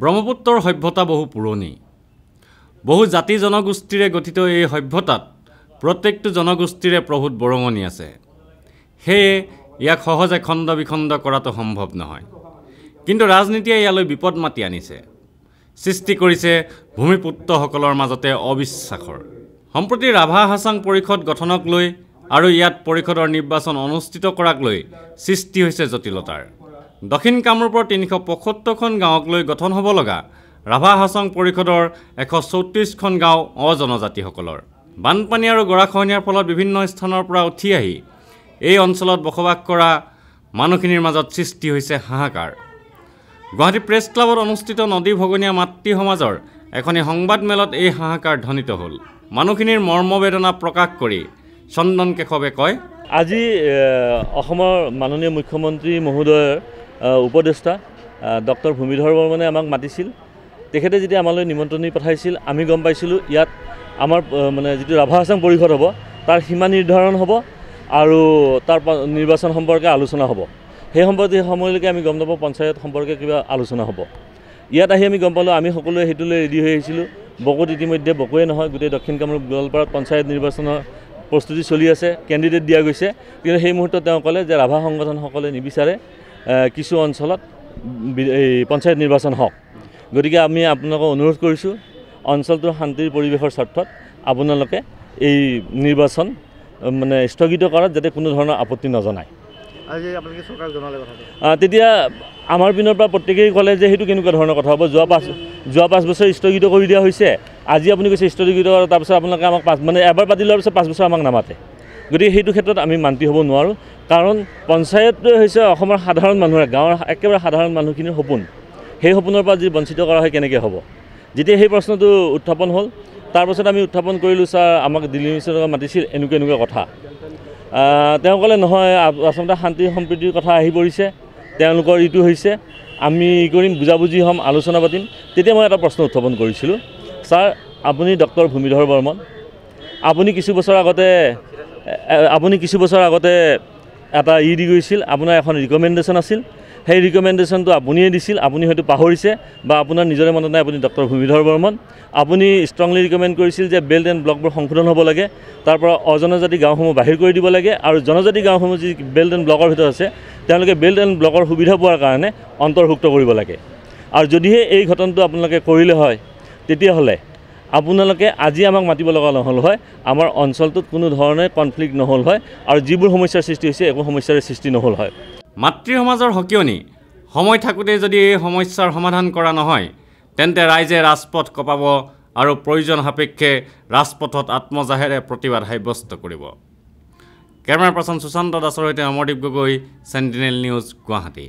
ব্ৰহ্মপুত্ৰৰ সভ্যতা বহু পুৰণি। বহু জাতি জনগোষ্ঠীৰে গঠিত এই সভ্যতাত প্ৰত্যেকটো জনগোষ্ঠীৰে প্ৰভূত বৰঙণি আছে। সেয়ে ইয়াক সহজে খণ্ড বিখণ্ড কৰাটো সম্ভৱ নহয়। কিন্তু ৰাজনীতিয়ে ইয়ালৈ বিপদ মাতি আনিছে, সৃষ্টি কৰিছে ভূমিপুত্ৰসকলৰ মাজতে অবিশ্বাসৰ। সম্প্ৰতি ৰাভা হাছাং পৰিষদ গঠনক লৈ আৰু ইয়াত পৰিষদৰ নিৰ্বাচন অনুষ্ঠিত কৰাক লৈ সৃষ্টি হৈছে জটিলতাৰ। দক্ষিণ কামৰূপৰ ৩৭৫খন গাঁৱক লৈ গঠন হ'ব লগা ৰাভা হাছাং পৰিষদৰ ১৩৪খন গাঁও অজনজাতিসকলৰ। বানপানী আৰু গৰাখহনীয়াৰ ফলত বিভিন্ন স্থানৰ পৰা উঠি আহি এই অঞ্চলত বসবাস কৰা মানুহখিনিৰ মাজত সৃষ্টি হৈছে হাহাকাৰ। গুৱাহাটী প্ৰেছ ক্লাবত অনুষ্ঠিত নদী ভগনীয়া মাতৃ সমাজৰ এখনি সংবাদ মেলত এই হাহাকাৰ ধ্বনিত হ'ল। মানুহখিনিৰ মৰ্মবেদনা প্ৰকাশ কৰি চন্দন কেশৱে কয়, আজি অসমৰ মাননীয় মুখ্যমন্ত্ৰী মহোদয়ৰ উপদেষ্টা ডক্টৰ ভূমিধৰ বৰ্মনে আমাক মাতিছিল। তেখেতে যেতিয়া আমালৈ নিমন্ত্ৰণী পঠাইছিল, আমি গম পাইছিলোঁ ইয়াত আমাৰ যিটো ৰাভা হাছাং পৰিষদ হ'ব তাৰ সীমা নিৰ্ধাৰণ হ'ব আৰু তাৰ নিৰ্বাচন সম্পৰ্কে আলোচনা হ'ব। সেই সম্পৰ্কে সময়লৈকে আমি গম নাপাওঁ পঞ্চায়ত সম্পৰ্কে কিবা আলোচনা হ'ব। ইয়াত আহি আমি গম পালোঁ, আমি সকলোৱে সেইটোলৈ ৰেডি হৈ আহিছিলোঁ। বকোত ইতিমধ্যে বকোৱে নহয়, গোটেই দক্ষিণ কামৰূপ গোৱালপাৰাত পঞ্চায়ত নিৰ্বাচনৰ প্ৰস্তুতি চলি আছে, কেণ্ডিডেট দিয়া গৈছে। কিন্তু সেই মুহূৰ্তত তেওঁ ক'লে যে ৰাভা সংগঠনসকলে নিবিচাৰে কিছু অঞ্চলত এই পঞ্চায়ত নিৰ্বাচন হওক। গতিকে আমি আপোনালোকক অনুৰোধ কৰিছোঁ, অঞ্চলটোৰ শান্তিৰ পৰিৱেশৰ স্বাৰ্থত আপোনালোকে এই নিৰ্বাচন স্থগিত কৰাত যাতে কোনো ধৰণৰ আপত্তি নজনায়। তেতিয়া আমাৰ পিনৰ পৰা প্ৰত্যেকেই ক'লে যে সেইটো কেনেকুৱা ধৰণৰ কথা হ'ব, যোৱা 5 বছৰ স্থগিত কৰি দিয়া হৈছে, আজি আপুনি কৈছে স্থগিত কৰা, তাৰপিছত আপোনালোকে আমাক এবাৰ পাতি লোৱাৰ পিছত 5 বছৰ আমাক নামাতে। গতিকে সেইটো ক্ষেত্ৰত আমি মান্তি হ'ব নোৱাৰোঁ। কাৰণ পঞ্চায়তটোৱে হৈছে অসমৰ সাধাৰণ মানুহৰ, গাঁৱৰ একেবাৰে সাধাৰণ মানুহখিনিৰ সপোন। সেই সপোনৰ পৰা যদি বঞ্চিত কৰা হয় কেনেকৈ হ'ব? যেতিয়া সেই প্ৰশ্নটো উত্থাপন হ'ল, তাৰপাছত আমি উত্থাপন কৰিলোঁ, ছাৰ আমাক দিল্লী মিছনৰ মাতিছিল, এনেকুৱা কথা। তেওঁ ক'লে নহয়, আচলতে শান্তি সম্প্ৰীতিৰ কথা আহি পৰিছে, তেওঁলোকৰ ইটো হৈছে, আমি কৰিম, বুজাবুজি হ'ম, আলোচনা পাতিম। তেতিয়া মই এটা প্ৰশ্ন উত্থাপন কৰিছিলোঁ, ছাৰ আপুনি ডক্টৰ ভূমিধৰ বৰ্মন, আপুনি কিছু বছৰ আগতে এটা দি গৈছিল, আপোনাৰ এখন ৰিকমেণ্ডেশ্যন আছিল। সেই ৰিকমেণ্ডেশ্যনটো আপুনিয়ে দিছিল, আপুনি হয়তো পাহৰিছে বা আপোনাৰ নিজৰে মনত নাই। আপুনি ডক্টৰ ভূমিধৰ বৰ্মন, আপুনি ষ্ট্ৰংলি ৰিকমেণ্ড কৰিছিল যে বেল্ট এণ্ড ব্লকবোৰ সংশোধন হ'ব লাগে, তাৰ পৰা অজনজাতি গাঁওসমূহ বাহিৰ কৰি দিব লাগে, আৰু জনজাতি গাঁওসমূহ যি বেল্ট এণ্ড ব্লকৰ ভিতৰত আছে তেওঁলোকে বেল্ট এণ্ড ব্লকৰ সুবিধা পোৱাৰ কাৰণে অন্তৰ্ভুক্ত কৰিব লাগে। আৰু যদিহে এই ঘটনাটো আপোনালোকে কৰিলে হয়, তেতিয়াহ'লে আপোনালোকে আজি আমাক মাতিব লগা নহ'ল হয়, আমাৰ অঞ্চলটোত কোনো ধৰণে কনফ্লিক্ট নহ'ল হয়, আৰু যিবোৰ সমস্যাৰ সৃষ্টি হৈছে একো সমস্যাৰে সৃষ্টি নহ'ল হয়। মাতৃ সমাজৰ সকিয়নি সময় থাকোঁতে যদি এই সমস্যাৰ সমাধান কৰা নহয়, তেন্তে ৰাইজে ৰাজপথ কঁপাব আৰু প্ৰয়োজন সাপেক্ষে ৰাজপথত আত্মজাহেৰে প্ৰতিবাদ সাব্যস্ত কৰিব। কেমেৰা পাৰ্চন সুশান্ত দাসৰ সৈতে অমৰদীপ গগৈ, চেণ্টিনেল নিউজ, গুৱাহাটী।